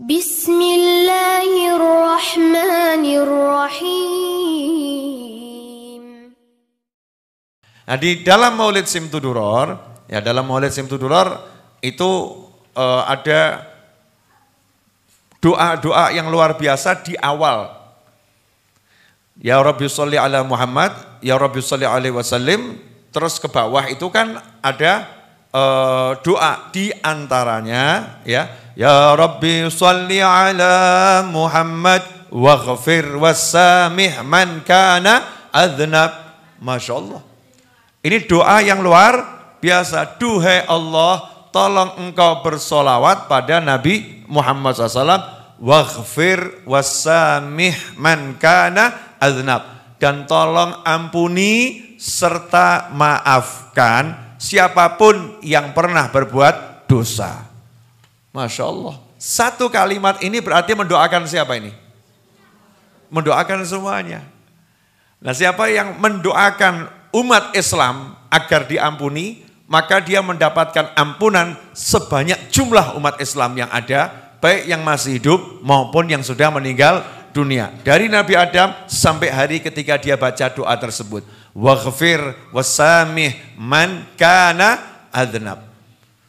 Bismillahirrahmanirrahim. Nah, di dalam Maulid Simtuduror, ya dalam Maulid Simtuduror itu ada doa-doa yang luar biasa di awal. Ya Rabbi sholli ala Muhammad, ya Rabbi sholli alaihi wasallim. Terus ke bawah itu kan ada doa di antaranya ya Rabbi sholli ala Muhammad waghfir wassamih man kana adznab. Masya Allah. Ini doa yang luar biasa. Duhai Allah, tolong engkau bersolawat pada Nabi Muhammad SAW. Waghfir wassamih man kana adznab. Dan tolong ampuni serta maafkan siapapun yang pernah berbuat dosa. Masya Allah. Satu kalimat ini berarti mendoakan siapa ini? Mendoakan semuanya. Nah, siapa yang mendoakan umat Islam agar diampuni, maka dia mendapatkan ampunan sebanyak jumlah umat Islam yang ada, baik yang masih hidup maupun yang sudah meninggal dunia. Dari Nabi Adam sampai hari ketika dia baca doa tersebut. Waghfir wasamih man kana adznab.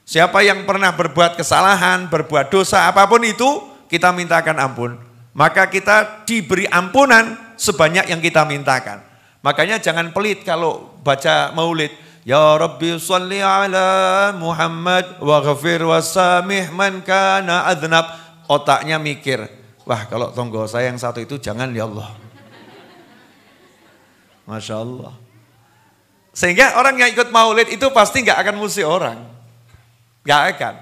Siapa yang pernah berbuat kesalahan, berbuat dosa, apapun itu, kita mintakan ampun. Maka kita diberi ampunan sebanyak yang kita mintakan. Makanya jangan pelit kalau baca maulid. Ya Rabbi sholli ala Muhammad waghfir wasamih man kana adznab. Otaknya mikir, wah kalau tonggo saya yang satu itu jangan ya Allah. Masya Allah. Sehingga orang yang ikut maulid itu pasti nggak akan musuh orang. Nggak akan.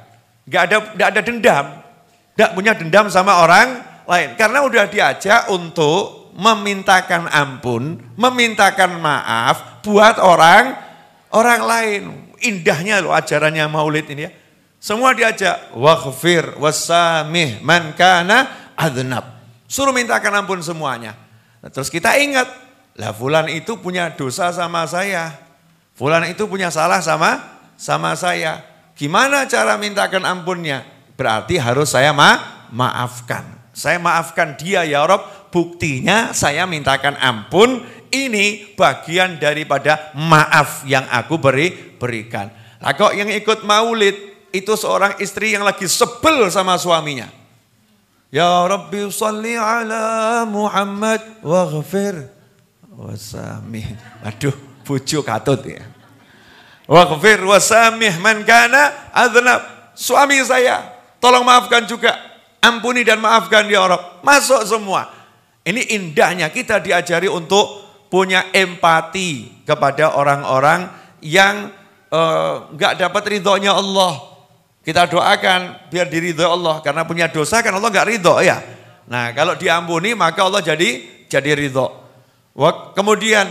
Nggak ada dendam. Nggak punya dendam sama orang lain. Karena udah diajak untuk memintakan ampun, memintakan maaf buat orang lain. Indahnya loh ajarannya maulid ini ya. Semua diajak. Waghfir wasamih man kana adznab. Suruh mintakan ampun semuanya. Nah, terus kita ingat. Lah fulan itu punya dosa sama saya. Fulan itu punya salah sama saya. Gimana cara mintakan ampunnya? Berarti harus saya maafkan. Saya maafkan dia ya Rabb. Buktinya saya mintakan ampun. Ini bagian daripada maaf yang aku berikan. Lah kok yang ikut maulid itu seorang istri yang lagi sebel sama suaminya. Ya Rabbi sholli ala Muhammad waghfir wasamih. Aduh, bojo katut ya. Waghfir wasamih man kana adznab. Suami saya, tolong maafkan juga. Ampuni dan maafkan ya Rabb. Masuk semua. Ini indahnya kita diajari untuk punya empati kepada orang-orang yang enggak dapat ridhonya Allah. Kita doakan biar diridhoi Allah karena punya dosa kan Allah enggak ridho ya. Nah, kalau diampuni maka Allah jadi ridho. Kemudian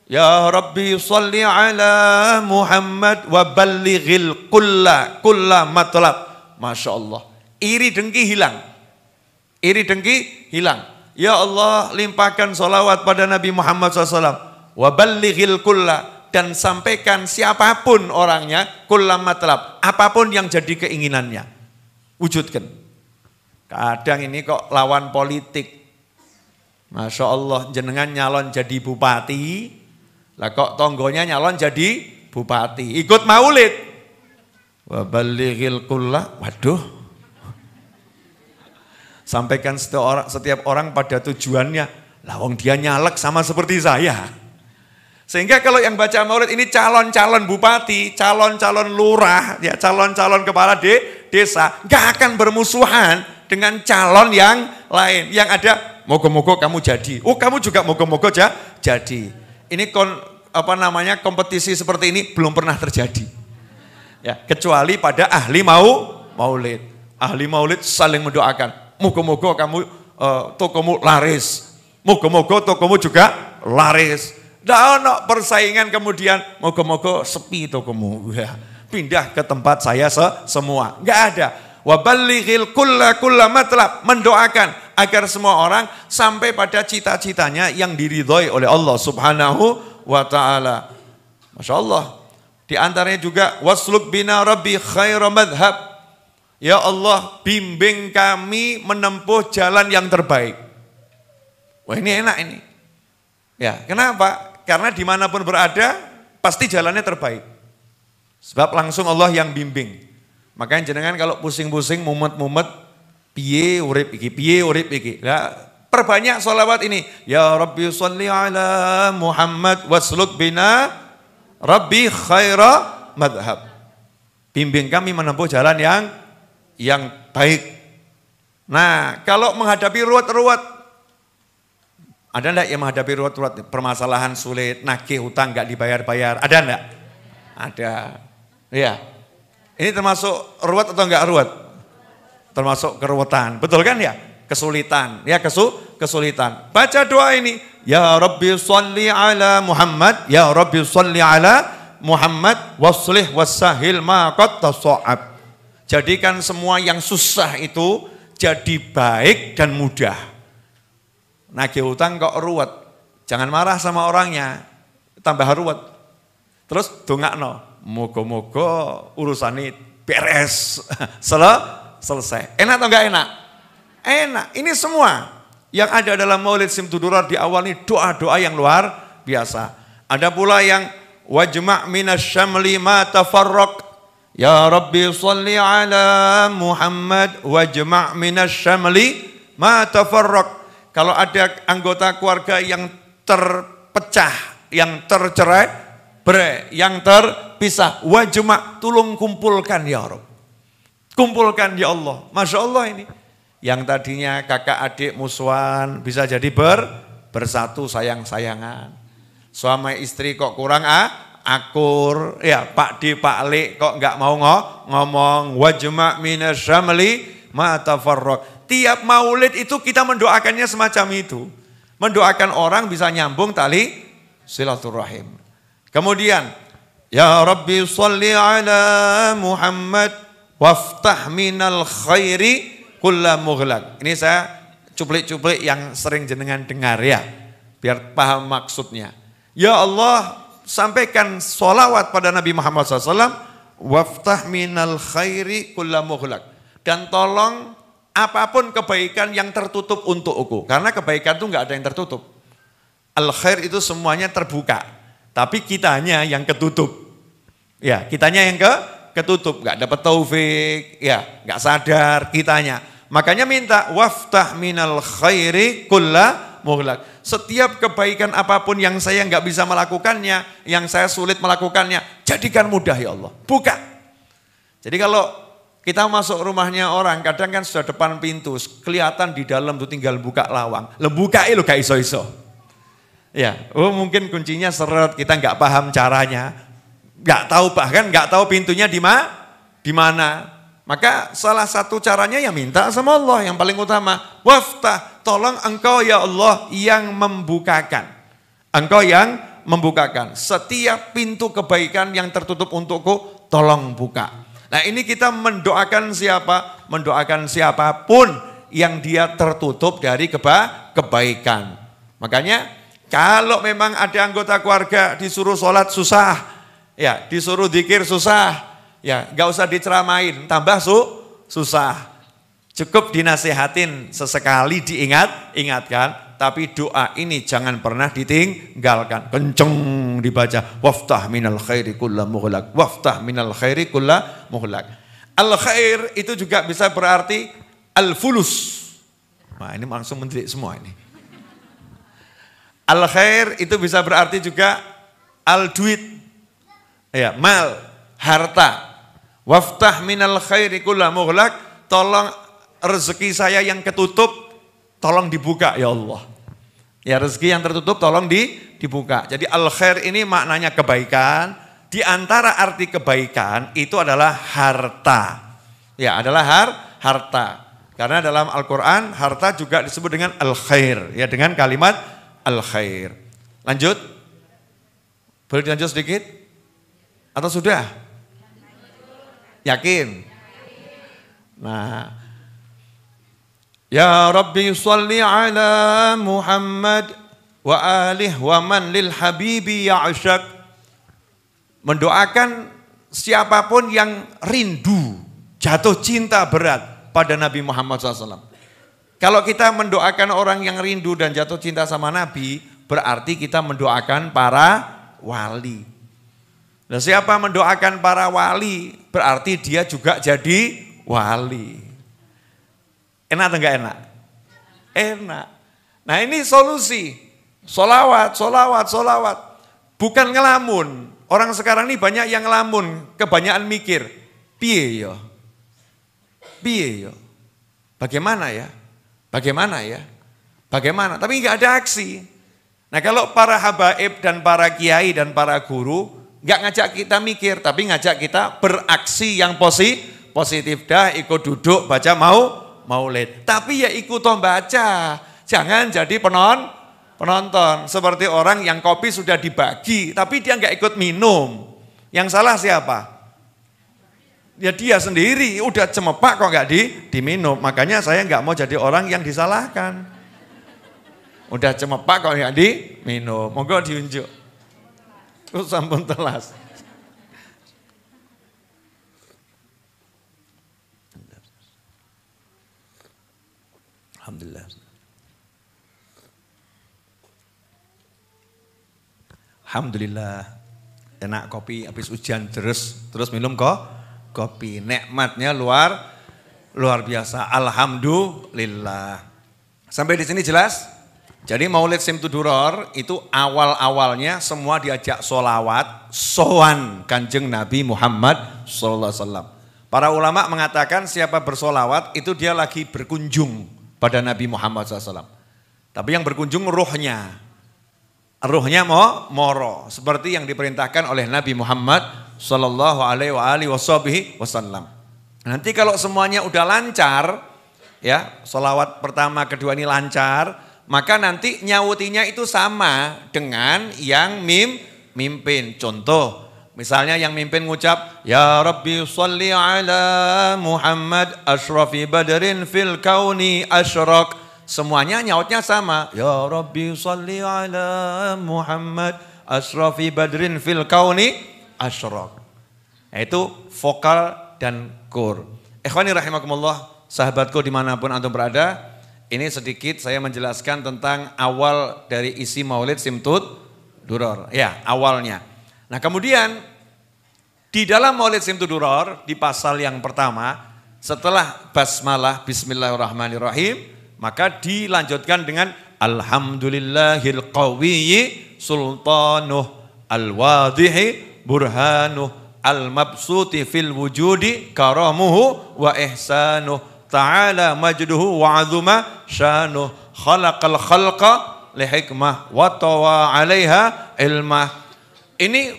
ya Rabbi sholli ala Muhammad wa ballighil kulla matlab. Masya Allah. Iri dengki hilang. Iri dengki hilang. Ya Allah limpahkan sholawat pada Nabi Muhammad SAW. Wa ballighil kulla. Dan sampaikan siapapun orangnya kulla matlab. Apapun yang jadi keinginannya. Wujudkan. Kadang ini kok lawan politik. Masya Allah jenengan nyalon jadi bupati, lah kok tonggonya nyalon jadi bupati, ikut maulid. Wa ballighil kulla, waduh. Sampaikan setiap orang pada tujuannya, lah wong dia nyalek sama seperti saya. Sehingga kalau yang baca maulid ini calon-calon bupati, calon-calon lurah, ya calon-calon kepala desa, gak akan bermusuhan dengan calon yang lain. Yang ada moga-moga kamu jadi. Oh, kamu juga moga-moga jadi. Ini kompetisi seperti ini belum pernah terjadi. Ya, kecuali pada ahli maulid. Ahli maulid saling mendoakan. Moga-moga kamu tokomu laris. Moga-moga tokomu juga laris. Nggak ada persaingan kemudian moga-moga sepi tokomu. Ya, pindah ke tempat saya semua. Nggak ada. Wa ballighil kulla matlab, mendoakan agar semua orang sampai pada cita-citanya yang diridhoi oleh Allah Subhanahu wa taala. Masya Allah. Di antaranya juga wasluk bina rabbi khaira madhab. Ya Allah, bimbing kami menempuh jalan yang terbaik. Wah, ini enak ini. Ya, kenapa? Karena dimanapun berada, pasti jalannya terbaik. Sebab langsung Allah yang bimbing. Makanya jenengan kalau pusing-pusing, mumet-mumet, piye urip iki. Nah, perbanyak sholawat ini. Ya Rabbi sholli ala Muhammad wasluk bina Rabbi khaira madhab. Bimbing kami menempuh jalan yang baik. Nah, kalau menghadapi ruwet-ruwet, ada enggak yang menghadapi ruwet-ruwet? Permasalahan sulit, nagih hutang enggak dibayar-bayar, ada enggak? Ada. Iya. Ini termasuk ruwet atau enggak ruwet? Termasuk keruwetan. Betul kan ya? Kesulitan. Ya, kesulitan. Baca doa ini. Ya Rabbi sholli ala Muhammad, ya Rabbi sholli ala Muhammad waslih wassahil ma qad tasa'ab. Jadikan semua yang susah itu jadi baik dan mudah. Nagih hutang kok ruwet. Jangan marah sama orangnya, tambah ruwet. Terus dongakno, moga-moga urusan ini beres, selesai. Enak atau enggak enak? Enak. Ini semua yang ada dalam Maulid Simtudurar di awal ini doa-doa yang luar biasa. Ada pula yang wajma' minasyamli ma tafarraq. Ya Rabbi sholli ala Muhammad wajma' minasyamli ma tafarraq. Kalau ada anggota keluarga yang terpecah, yang tercerai, yang terpisah, wajma', tolong kumpulkan ya Rabb. Kumpulkan ya Allah. Masya Allah ini. Yang tadinya kakak adik musuhan bisa jadi bersatu sayang-sayangan. Suami istri kok kurang akur, ya Pak D, Pak Le kok enggak mau ngomong. Wajma' minasyamli ma tafarraq. Tiap maulid itu kita mendoakannya semacam itu. Mendoakan orang bisa nyambung tali silaturahim. Kemudian, ya Rabbi sholli ala Muhammad waftah minal khairi kulla mughlaq. Ini saya cuplik-cuplik yang sering jenengan dengar ya, biar paham maksudnya. Ya Allah, sampaikan sholawat pada Nabi Muhammad SAW, waftah minal khairi kulla mughlaq. Dan tolong apapun kebaikan yang tertutup untukku. Karena kebaikan itu enggak ada yang tertutup. Al-khair itu semuanya terbuka. Tapi kitanya yang ketutup. Ya, kitanya yang ketutup. Enggak dapat taufik, ya, enggak sadar kitanya. Makanya minta waftah minal khairi kulla mughlaq. Setiap kebaikan apapun yang saya nggak bisa melakukannya, yang saya sulit melakukannya, jadikan mudah ya Allah. Buka. Jadi kalau kita masuk rumahnya orang, kadang kan sudah depan pintu, kelihatan di dalam tuh tinggal buka lawang. Bukai lo gak iso-iso. Ya, mungkin kuncinya seret, kita nggak paham caranya, nggak tahu, bahkan nggak tahu pintunya di mana. Maka salah satu caranya ya minta sama Allah yang paling utama. Waftah, tolong engkau ya Allah yang membukakan. Engkau yang membukakan. Setiap pintu kebaikan yang tertutup untukku, tolong buka. Nah ini kita mendoakan siapa? Mendoakan siapapun yang dia tertutup dari kebaikan. Makanya kalau memang ada anggota keluarga disuruh sholat susah, ya disuruh dzikir susah, ya nggak usah diceramain, tambah susah. Cukup dinasihatin sesekali, ingatkan. Tapi doa ini jangan pernah ditinggalkan. Kenceng dibaca. Waftah minal khairi kulla mughlaq. Waftah minal khairi kulla mughlaq. Al-khair itu juga bisa berarti al-fulus. Nah ini langsung mendidik semua ini. Al-khair itu bisa berarti juga al-duit. Ya, mal, harta. Waftah minal khairi kulla mughlaq. Tolong rezeki saya yang ketutup, tolong dibuka ya Allah. Ya rezeki yang tertutup tolong dibuka. Jadi al-khair ini maknanya kebaikan. Di antara arti kebaikan itu adalah harta. Ya adalah harta. Karena dalam Al-Quran harta juga disebut dengan al-khair. Ya dengan kalimat al-khair. Lanjut. Boleh dilanjut sedikit? Atau sudah? Yakin? Nah. Ya Rabbi sholli ala Muhammad wa alih wa man lil habibi ya'syak. Mendoakan siapapun yang rindu jatuh cinta berat pada Nabi Muhammad SAW. Kalau kita mendoakan orang yang rindu dan jatuh cinta sama Nabi, berarti kita mendoakan para wali. Nah, siapa mendoakan para wali, berarti dia juga jadi wali. Enak atau enggak enak? Enak. Nah, ini solusi. Solawat, solawat, solawat. Bukan ngelamun. Orang sekarang ini banyak yang ngelamun, kebanyakan mikir. Piye yo? Piye yo? Bagaimana ya? Bagaimana ya? Bagaimana? Tapi enggak ada aksi. Nah, kalau para habaib dan para kiai dan para guru enggak ngajak kita mikir, tapi ngajak kita beraksi yang positif. Dah ikut duduk baca maulid. Tapi ya ikut baca. Jangan jadi penonton. Seperti orang yang kopi sudah dibagi, tapi dia enggak ikut minum. Yang salah siapa? Ya dia sendiri, udah cemepak kok enggak diminum. Makanya saya enggak mau jadi orang yang disalahkan. Udah cemepak kok enggak diminum. Monggo diunjuk. Terus sampun telas. Alhamdulillah. Alhamdulillah. Enak kopi habis hujan terus minum kopi. Nikmatnya luar biasa. Alhamdulillah. Sampai di sini jelas? Jadi Maulid Simtuduror itu awal-awalnya semua diajak sholawat, sowan Kanjeng Nabi Muhammad SAW. Para ulama mengatakan siapa bersolawat itu dia lagi berkunjung pada Nabi Muhammad SAW. Tapi yang berkunjung ruhnya. Ruhnya moro. Seperti yang diperintahkan oleh Nabi Muhammad SAW. Nanti kalau semuanya udah lancar, ya sholawat pertama kedua ini lancar, maka nanti nyawutinya itu sama dengan yang mimpin. Contoh, misalnya yang mimpin ngucap, Ya Rabbi sholli ala Muhammad ashrafi badrin fil kauni ashraq. Semuanya nyautnya sama. Ya Rabbi sholli ala Muhammad ashrafi badrin fil kauni ashraq. Itu vokal dan kur. Ikhwani rahimakumullah, sahabatku dimanapun antum berada, ini sedikit saya menjelaskan tentang awal dari isi Maulid Simtuduror. Ya, awalnya. Nah, kemudian di dalam Maulid Simtuduror di pasal yang pertama, setelah basmalah bismillahirrahmanirrahim, maka dilanjutkan dengan alhamdulillahil qawiyyi sultanuh al-wadhihi burhanuh al-mabsuti fil wujudi karamuhu wa ihsanuh ta'ala majduhu wa azuma syanuh khalaqal khalqa li hikmah wa tawa 'alaiha ilmah. Ini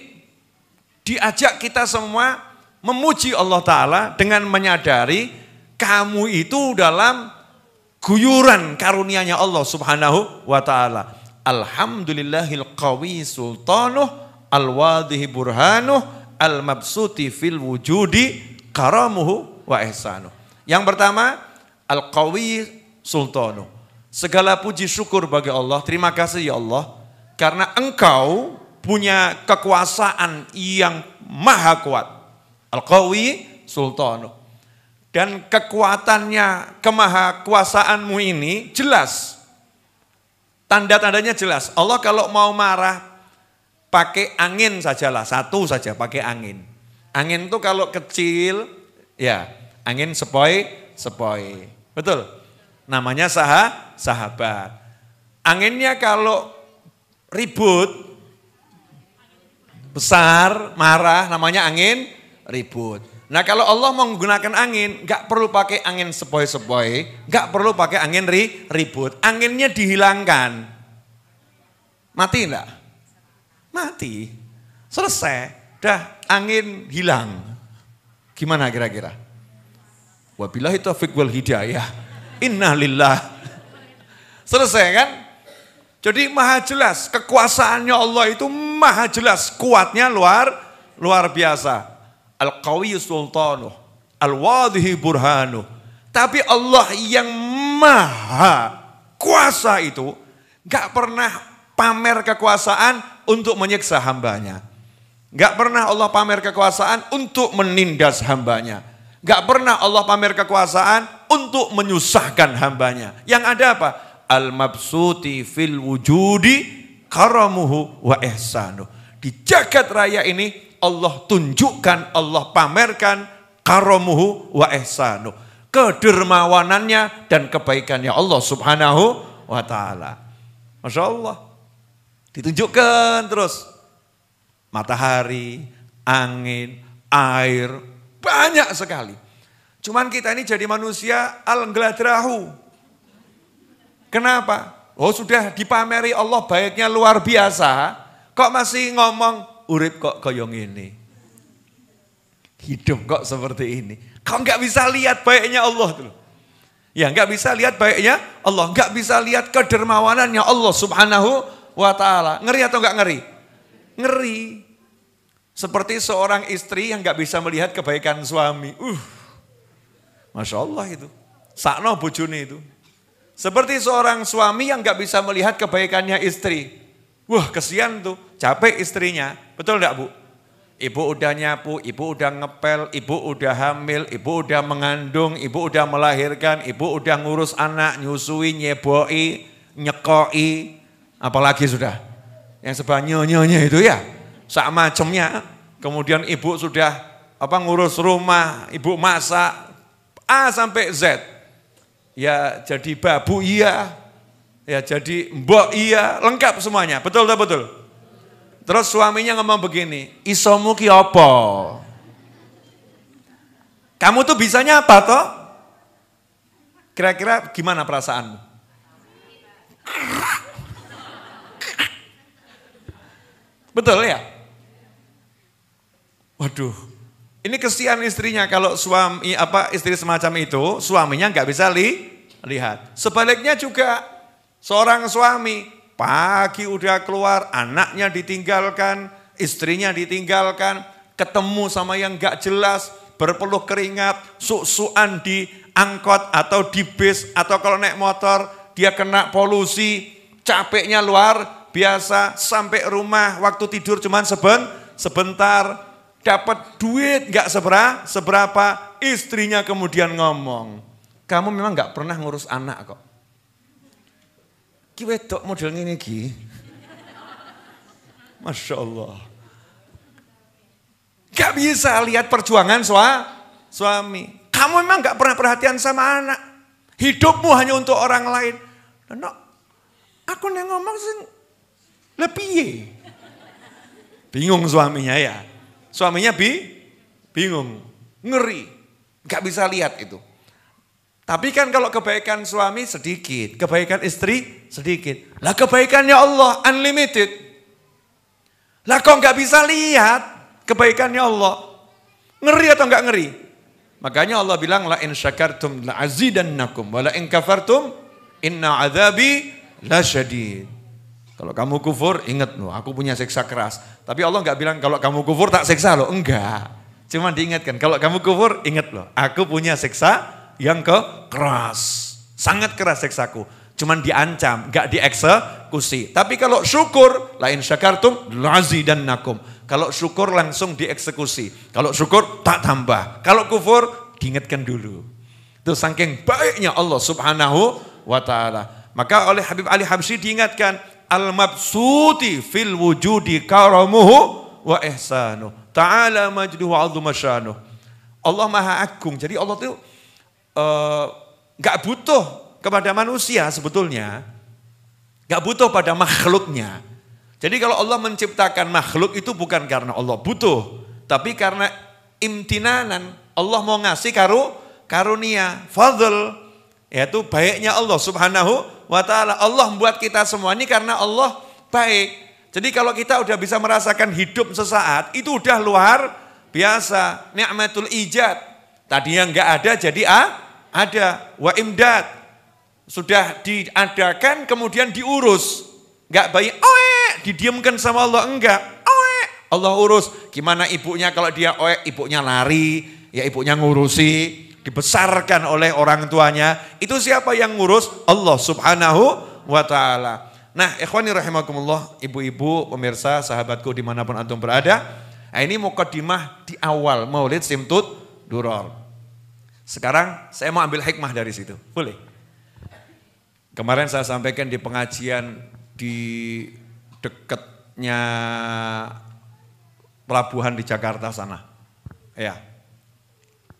diajak kita semua memuji Allah Ta'ala dengan menyadari kamu itu dalam guyuran karunia-Nya Allah Subhanahu wa Ta'ala. Alhamdulillahil qawi sultanuh al-wadhihi burhanuh al-mabsuti fil wujudi karamuhu wa ihsanuh. Yang pertama, Al-Qawi Sultanu. Segala puji syukur bagi Allah. Terima kasih ya Allah. Karena engkau punya kekuasaan yang maha kuat. Al-Qawi Sultanu. Dan kekuatannya, kemahakuasaanmu ini jelas. Tanda-tandanya jelas. Allah kalau mau marah, pakai angin sajalah. Satu saja pakai angin. Angin itu kalau kecil, ya angin sepoi. Betul? Namanya sahabat. Anginnya kalau ribut, besar, marah, namanya angin ribut. Nah kalau Allah menggunakan angin, gak perlu pakai angin sepoi-sepoi, gak perlu pakai angin ribut. Anginnya dihilangkan. Mati enggak? Mati. Selesai. Dah angin hilang. Gimana kira-kira? Wabillahi taufiq wal hidayah. Innalillah. Selesai kan? Jadi maha jelas. Kekuasaannya Allah itu maha jelas. Kuatnya luar biasa. Al-Qawi Sultanuh. Al-Wadhihi Burhanuh. Tapi Allah yang maha kuasa itu gak pernah pamer kekuasaan untuk menyiksa hambanya. Gak pernah Allah pamer kekuasaan untuk menindas hambanya. Gak pernah Allah pamer kekuasaan untuk menyusahkan hambanya. Yang ada apa? Al-mabsuti fil wujudi karamuhu wa ihsanuh. Di jagat raya ini Allah tunjukkan, Allah pamerkan karamuhu wa ihsanuh. Kedermawanannya dan kebaikannya Allah subhanahu wa ta'ala. Masya Allah. Ditunjukkan terus. Matahari, angin, air, banyak sekali. Cuman kita ini jadi manusia al-ngladrahu. Kenapa? Oh sudah dipameri Allah baiknya luar biasa. Kok masih ngomong urip kok koyong ini. Hidup kok seperti ini. Kok nggak bisa lihat baiknya Allah tuh. Ya nggak bisa lihat baiknya Allah. Nggak bisa lihat kedermawanannya Allah subhanahu wa ta'ala. Ngeri atau nggak ngeri? Ngeri. Seperti seorang istri yang nggak bisa melihat kebaikan suami. Masya Allah itu. Sakno bojone itu. Seperti seorang suami yang nggak bisa melihat kebaikannya istri. Wah kesian tuh, capek istrinya. Betul enggak Bu? Ibu udah nyapu, ibu udah ngepel, ibu udah hamil, ibu udah mengandung, ibu udah melahirkan, ibu udah ngurus anak, nyusui, nyeboi, nyekoi. Apalagi sudah. Yang sebanyak-nyanya itu ya. Sak macemnya. Kemudian ibu sudah ngurus rumah, ibu masak. A sampai Z. Ya jadi babu iya, ya jadi mbok iya, lengkap semuanya. Betul tak betul? Terus suaminya ngomong begini, isomu ki apa? Kamu tuh bisanya apa toh? Kira-kira gimana perasaanmu? Betul ya? Waduh. Ini kesian istrinya kalau istri semacam itu, suaminya nggak bisa lihat. Sebaliknya juga seorang suami pagi udah keluar, anaknya ditinggalkan, istrinya ditinggalkan, ketemu sama yang nggak jelas, berpeluh keringat, suk-sukan di angkot atau di bis atau kalau naik motor dia kena polusi, capeknya luar biasa, sampai rumah waktu tidur cuman sebentar. Dapat duit gak seberapa, istrinya kemudian ngomong, kamu memang gak pernah ngurus anak kok. Ki wedok model ngene iki. Masya Allah. Gak bisa lihat perjuangan suami. Kamu memang gak pernah perhatian sama anak. Hidupmu hanya untuk orang lain. No, aku yang ngomong sih lebih. Bingung suaminya ya. Suaminya bingung, ngeri, gak bisa lihat itu. Tapi kan kalau kebaikan suami sedikit, kebaikan istri sedikit. Lah kebaikannya Allah unlimited. Lah kok gak bisa lihat kebaikannya Allah? Ngeri atau gak ngeri? Makanya Allah bilang la in syakartum la azidannakum wa la in kafartum inna adzabi lasyadid. Kalau kamu kufur, ingat loh, aku punya siksa keras. Tapi Allah nggak bilang kalau kamu kufur tak siksa loh, enggak. Cuma diingatkan, kalau kamu kufur, ingat loh, aku punya siksa yang keras. Sangat keras siksaku. Cuman diancam, nggak dieksekusi. Tapi kalau syukur, la in syakartum lazidannakum. Kalau syukur langsung dieksekusi. Kalau syukur tak tambah. Kalau kufur, diingatkan dulu. Itu saking baiknya Allah subhanahu wa ta'ala. Maka oleh Habib Ali Habsyi diingatkan, al-mabsuti fil wujudi karamuhu wa ihsanuh. Ta'ala majduhu azuma syanuh. Allah maha agung. Jadi Allah itu gak butuh kepada manusia sebetulnya. Gak butuh pada makhluknya. Jadi kalau Allah menciptakan makhluk itu bukan karena Allah butuh. Tapi karena imtinanan. Allah mau ngasih karunia, fadl. Yaitu baiknya Allah subhanahu wa ta'ala. Allah membuat kita semua ini karena Allah baik. Jadi kalau kita udah bisa merasakan hidup sesaat, itu udah luar biasa. Ni'matul ijad. Tadinya enggak ada jadi ada. Wa imdad. Sudah diadakan kemudian diurus. Enggak baik, didiamkan sama Allah, enggak. Allah urus. Gimana ibunya kalau dia ibunya lari, ya ibunya ngurusi. Dibesarkan oleh orang tuanya, itu siapa yang ngurus? Allah subhanahu wa ta'ala. Nah ikhwani rahimakumullah, ibu-ibu, pemirsa, sahabatku dimanapun antum berada. Nah, ini mukadimah di awal Maulid Simtud Duror. Sekarang saya mau ambil hikmah dari situ, boleh? Kemarin saya sampaikan di pengajian di dekatnya pelabuhan di Jakarta sana. Ya,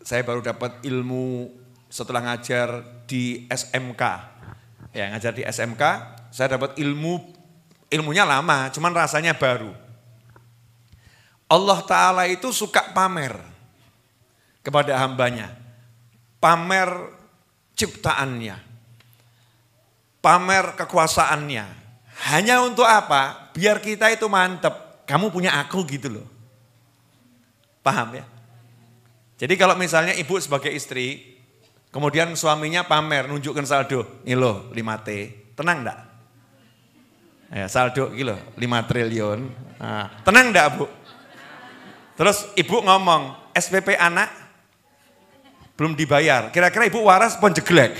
saya baru dapat ilmu setelah ngajar di SMK. Ya, ngajar di SMK, saya dapat ilmunya lama, cuman rasanya baru. Allah Ta'ala itu suka pamer kepada hambanya. Pamer ciptaannya. Pamer kekuasaannya. Hanya untuk apa? Biar kita itu mantep. Kamu punya aku gitu loh. Paham ya? Jadi kalau misalnya ibu sebagai istri, kemudian suaminya pamer, nunjukkan saldo. Ini loh 5T. Tenang enggak? Ya, saldo gitu 5 triliun. Nah, tenang enggak Bu? Terus ibu ngomong, SPP anak belum dibayar. Kira-kira ibu waras pun jeglek.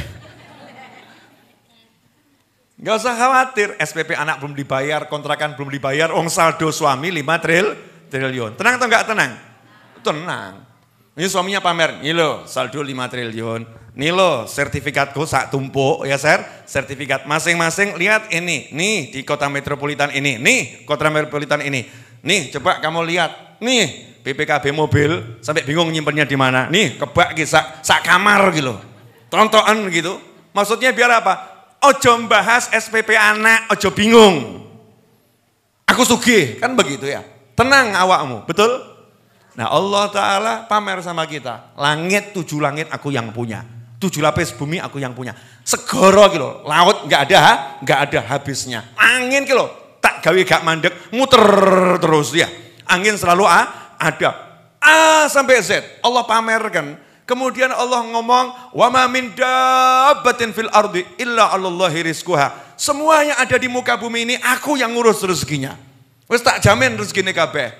Gak usah khawatir, SPP anak belum dibayar, kontrakan belum dibayar, saldo suami 5 triliun. Tenang atau enggak tenang? Tenang. Ini suaminya pamer, ini loh saldo 5 triliun. Ini loh sertifikatku sak tumpuk ya sertifikat masing-masing lihat ini. Nih di kota metropolitan ini, nih kota metropolitan ini. Nih coba kamu lihat, nih BPKB mobil sampai bingung nyimpennya di mana. Nih kebak sak kamar gitu. Tontonan gitu. Maksudnya biar apa? Ojo bahas SPP anak, ojo bingung. Aku sugih, kan begitu ya. Tenang awakmu, betul? Nah Allah Ta'ala pamer sama kita. Langit 7 langit aku yang punya. 7 lapis bumi aku yang punya. Segoro gitu, laut nggak ada habisnya. Angin gitu, tak gawe gak mandek, muter terus ya. Angin selalu ada. A sampai Z, Allah pamerkan. Kemudian Allah ngomong, wa ma min dabbatin fil ardi illa 'alallahi rizquha. Semua yang ada di muka bumi ini aku yang ngurus rezekinya. Wis tak jamin rezekine kabeh.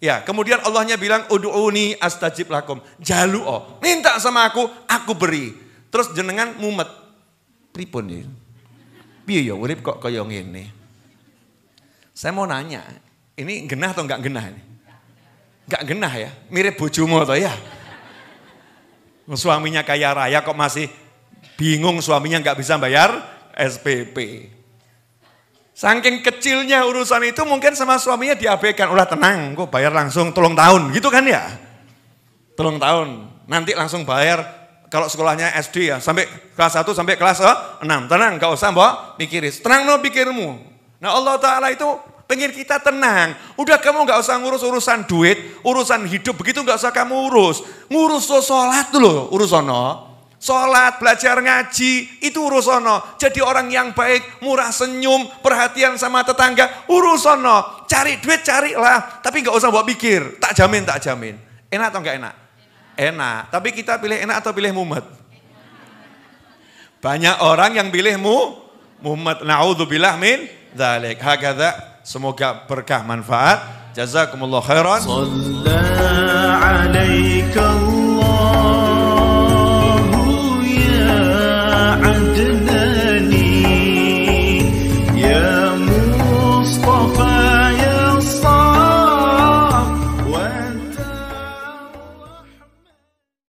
Ya, kemudian Allahnya bilang ud'uni astajib lakum. Jalu'o, minta sama aku beri. Terus jenengan mumet. Pripun iki? Piye ya urip kok kaya ngene? Saya mau nanya, ini genah atau enggak genah ini? Enggak genah ya? Mirip bojomu atau ya? Suaminya kaya raya kok masih bingung suaminya nggak bisa bayar SPP. Saking kecilnya urusan itu mungkin sama suaminya diabaikan. Udah tenang, kok bayar langsung 3 tahun gitu kan ya. 3 tahun, nanti langsung bayar kalau sekolahnya SD ya. Sampai kelas 1 sampai kelas 6. Tenang, gak usah mbok pikirin. Tenang no pikirmu. Nah Allah Ta'ala itu pengen kita tenang. Udah kamu gak usah ngurus urusan duit, urusan hidup begitu gak usah kamu urus. Ngurus sholat dulu, urusono. Sholat, belajar ngaji, itu urusono. Jadi orang yang baik, murah senyum, perhatian sama tetangga, urusono. Cari duit, carilah. Tapi gak usah buat pikir, tak jamin. Enak atau gak enak? Enak. Tapi kita pilih enak atau pilih mumet? Banyak orang yang pilih mumet. Na'udzubillah min dzalik. Hakadha. Semoga berkah manfaat. Jazakumullah khairan.